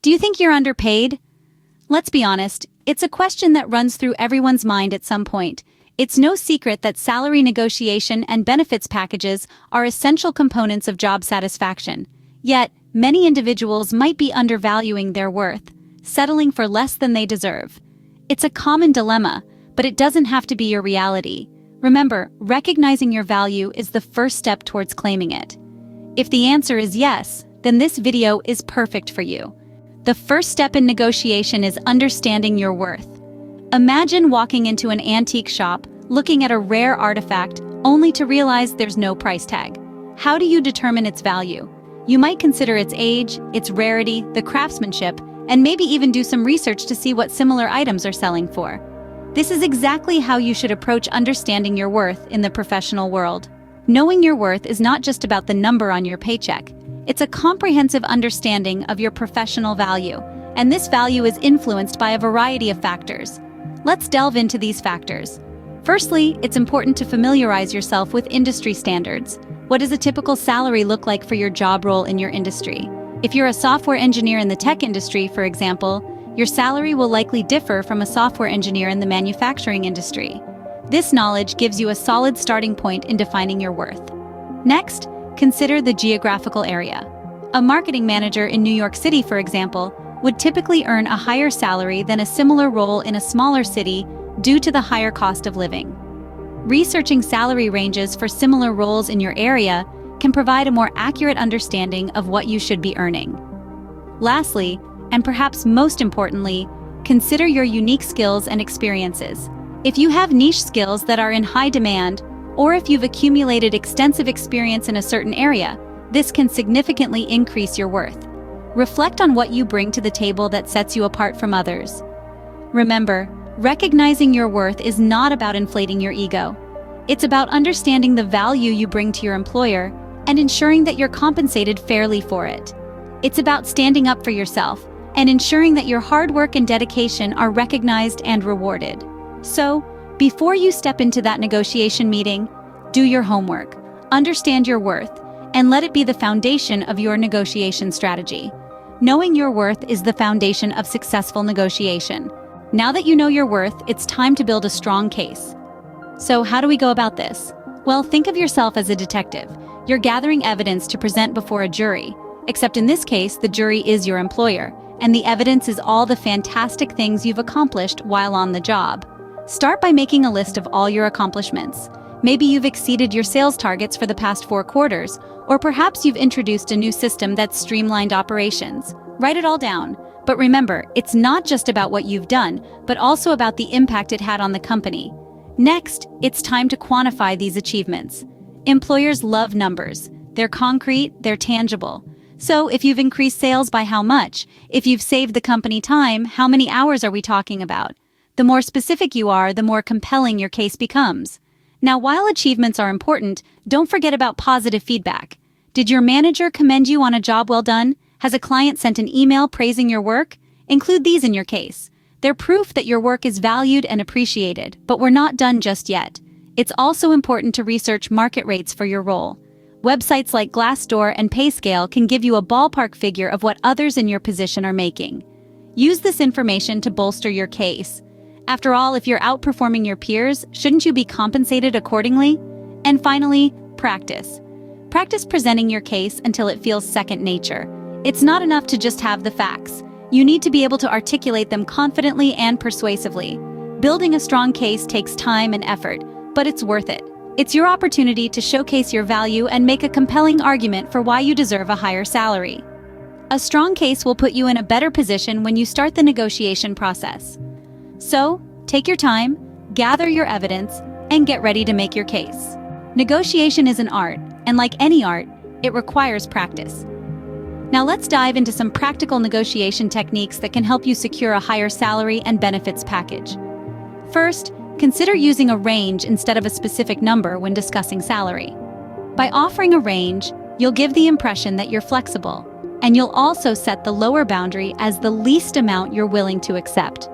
Do you think you're underpaid? Let's be honest, it's a question that runs through everyone's mind at some point. It's no secret that salary negotiation and benefits packages are essential components of job satisfaction. Yet, many individuals might be undervaluing their worth, settling for less than they deserve. It's a common dilemma, but it doesn't have to be your reality. Remember, recognizing your value is the first step towards claiming it. If the answer is yes, then this video is perfect for you. The first step in negotiation is understanding your worth. Imagine walking into an antique shop, looking at a rare artifact, only to realize there's no price tag. How do you determine its value? You might consider its age, its rarity, the craftsmanship, and maybe even do some research to see what similar items are selling for. This is exactly how you should approach understanding your worth in the professional world. Knowing your worth is not just about the number on your paycheck. It's a comprehensive understanding of your professional value, and this value is influenced by a variety of factors. Let's delve into these factors. Firstly, it's important to familiarize yourself with industry standards. What does a typical salary look like for your job role in your industry? If you're a software engineer in the tech industry, for example, your salary will likely differ from a software engineer in the manufacturing industry. This knowledge gives you a solid starting point in defining your worth. Next, consider the geographical area. A marketing manager in New York City, for example, would typically earn a higher salary than a similar role in a smaller city due to the higher cost of living. Researching salary ranges for similar roles in your area can provide a more accurate understanding of what you should be earning. Lastly, and perhaps most importantly, consider your unique skills and experiences. If you have niche skills that are in high demand, or if you've accumulated extensive experience in a certain area, this can significantly increase your worth. Reflect on what you bring to the table that sets you apart from others. Remember, recognizing your worth is not about inflating your ego. It's about understanding the value you bring to your employer and ensuring that you're compensated fairly for it. It's about standing up for yourself and ensuring that your hard work and dedication are recognized and rewarded. So, before you step into that negotiation meeting, do your homework, understand your worth, and let it be the foundation of your negotiation strategy. Knowing your worth is the foundation of successful negotiation. Now that you know your worth, it's time to build a strong case. So how do we go about this? Well, think of yourself as a detective. You're gathering evidence to present before a jury, except in this case, the jury is your employer, and the evidence is all the fantastic things you've accomplished while on the job. Start by making a list of all your accomplishments. Maybe you've exceeded your sales targets for the past 4 quarters, or perhaps you've introduced a new system that's streamlined operations. Write it all down. But remember, it's not just about what you've done, but also about the impact it had on the company. Next, it's time to quantify these achievements. Employers love numbers. They're concrete, they're tangible. So if you've increased sales by how much? If you've saved the company time, how many hours are we talking about? The more specific you are, the more compelling your case becomes. Now, while achievements are important, don't forget about positive feedback. Did your manager commend you on a job well done? Has a client sent an email praising your work? Include these in your case. They're proof that your work is valued and appreciated, but we're not done just yet. It's also important to research market rates for your role. Websites like Glassdoor and PayScale can give you a ballpark figure of what others in your position are making. Use this information to bolster your case. After all, if you're outperforming your peers, shouldn't you be compensated accordingly? And finally, practice. Practice presenting your case until it feels second nature. It's not enough to just have the facts. You need to be able to articulate them confidently and persuasively. Building a strong case takes time and effort, but it's worth it. It's your opportunity to showcase your value and make a compelling argument for why you deserve a higher salary. A strong case will put you in a better position when you start the negotiation process. So, take your time, gather your evidence, and get ready to make your case. Negotiation is an art, and like any art, it requires practice. Now let's dive into some practical negotiation techniques that can help you secure a higher salary and benefits package. First, consider using a range instead of a specific number when discussing salary. By offering a range, you'll give the impression that you're flexible, and you'll also set the lower boundary as the least amount you're willing to accept.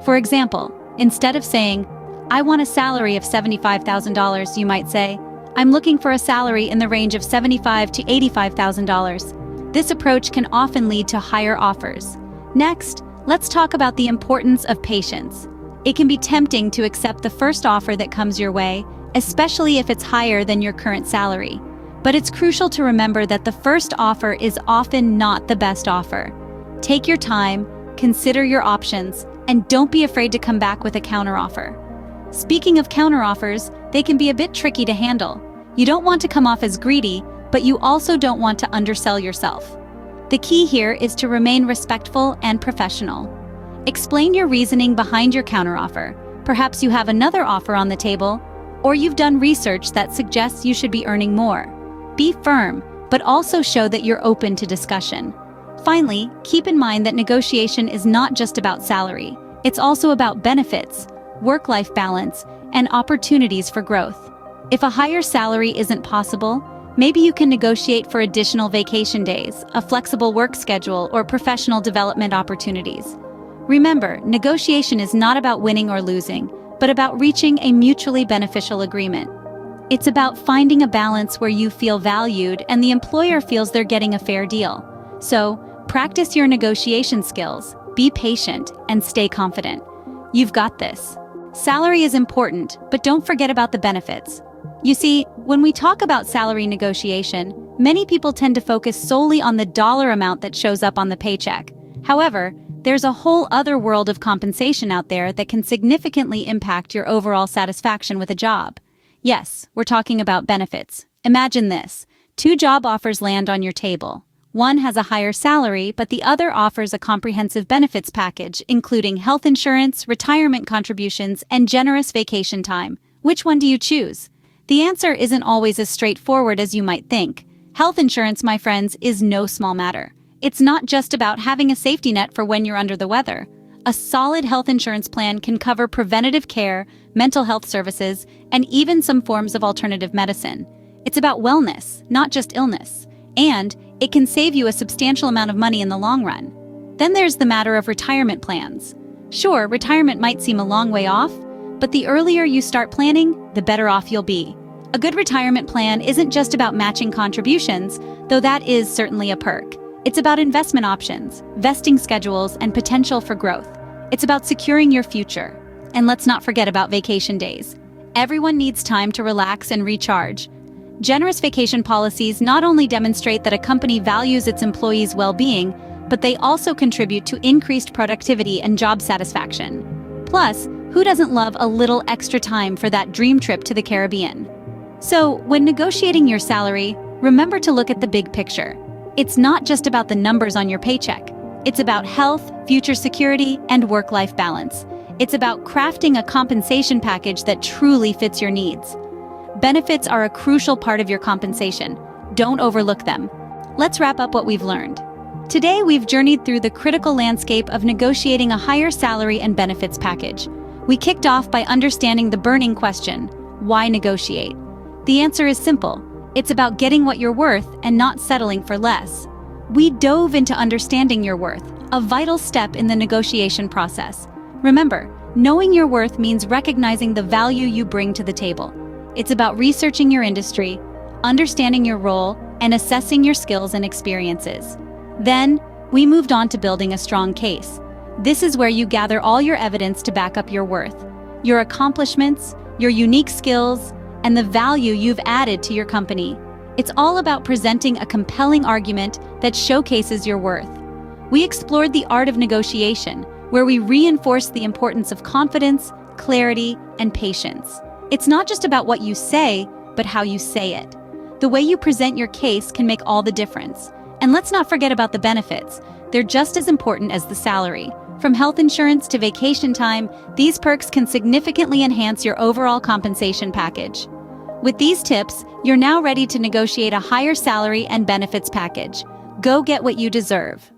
For example, instead of saying, "I want a salary of $75,000, you might say, "I'm looking for a salary in the range of $75,000 to $85,000. This approach can often lead to higher offers. Next, let's talk about the importance of patience. It can be tempting to accept the first offer that comes your way, especially if it's higher than your current salary. But it's crucial to remember that the first offer is often not the best offer. Take your time, consider your options, and don't be afraid to come back with a counteroffer. Speaking of counteroffers, they can be a bit tricky to handle. You don't want to come off as greedy, but you also don't want to undersell yourself. The key here is to remain respectful and professional. Explain your reasoning behind your counteroffer. Perhaps you have another offer on the table, or you've done research that suggests you should be earning more. Be firm, but also show that you're open to discussion. Finally, keep in mind that negotiation is not just about salary. It's also about benefits, work-life balance, and opportunities for growth. If a higher salary isn't possible, maybe you can negotiate for additional vacation days, a flexible work schedule, or professional development opportunities. Remember, negotiation is not about winning or losing, but about reaching a mutually beneficial agreement. It's about finding a balance where you feel valued and the employer feels they're getting a fair deal. So, practice your negotiation skills, be patient, and stay confident. You've got this. Salary is important, but don't forget about the benefits. You see, when we talk about salary negotiation, many people tend to focus solely on the dollar amount that shows up on the paycheck. However, there's a whole other world of compensation out there that can significantly impact your overall satisfaction with a job. Yes, we're talking about benefits. Imagine this. 2 job offers land on your table. One has a higher salary, but the other offers a comprehensive benefits package, including health insurance, retirement contributions, and generous vacation time. Which one do you choose? The answer isn't always as straightforward as you might think. Health insurance, my friends, is no small matter. It's not just about having a safety net for when you're under the weather. A solid health insurance plan can cover preventative care, mental health services, and even some forms of alternative medicine. It's about wellness, not just illness. And it can save you a substantial amount of money in the long run. Then there's the matter of retirement plans. Sure, retirement might seem a long way off, but the earlier you start planning, the better off you'll be. A good retirement plan isn't just about matching contributions, though that is certainly a perk. It's about investment options, vesting schedules, and potential for growth. It's about securing your future. And let's not forget about vacation days. Everyone needs time to relax and recharge. Generous vacation policies not only demonstrate that a company values its employees' well-being, but they also contribute to increased productivity and job satisfaction. Plus, who doesn't love a little extra time for that dream trip to the Caribbean? So, when negotiating your salary, remember to look at the big picture. It's not just about the numbers on your paycheck. It's about health, future security, and work-life balance. It's about crafting a compensation package that truly fits your needs. Benefits are a crucial part of your compensation. Don't overlook them. Let's wrap up what we've learned. Today, we've journeyed through the critical landscape of negotiating a higher salary and benefits package. We kicked off by understanding the burning question, why negotiate? The answer is simple. It's about getting what you're worth and not settling for less. We dove into understanding your worth, a vital step in the negotiation process. Remember, knowing your worth means recognizing the value you bring to the table. It's about researching your industry, understanding your role, and assessing your skills and experiences. Then, we moved on to building a strong case. This is where you gather all your evidence to back up your worth, your accomplishments, your unique skills, and the value you've added to your company. It's all about presenting a compelling argument that showcases your worth. We explored the art of negotiation, where we reinforced the importance of confidence, clarity, and patience. It's not just about what you say, but how you say it. The way you present your case can make all the difference. And let's not forget about the benefits. They're just as important as the salary. From health insurance to vacation time, these perks can significantly enhance your overall compensation package. With these tips, you're now ready to negotiate a higher salary and benefits package. Go get what you deserve.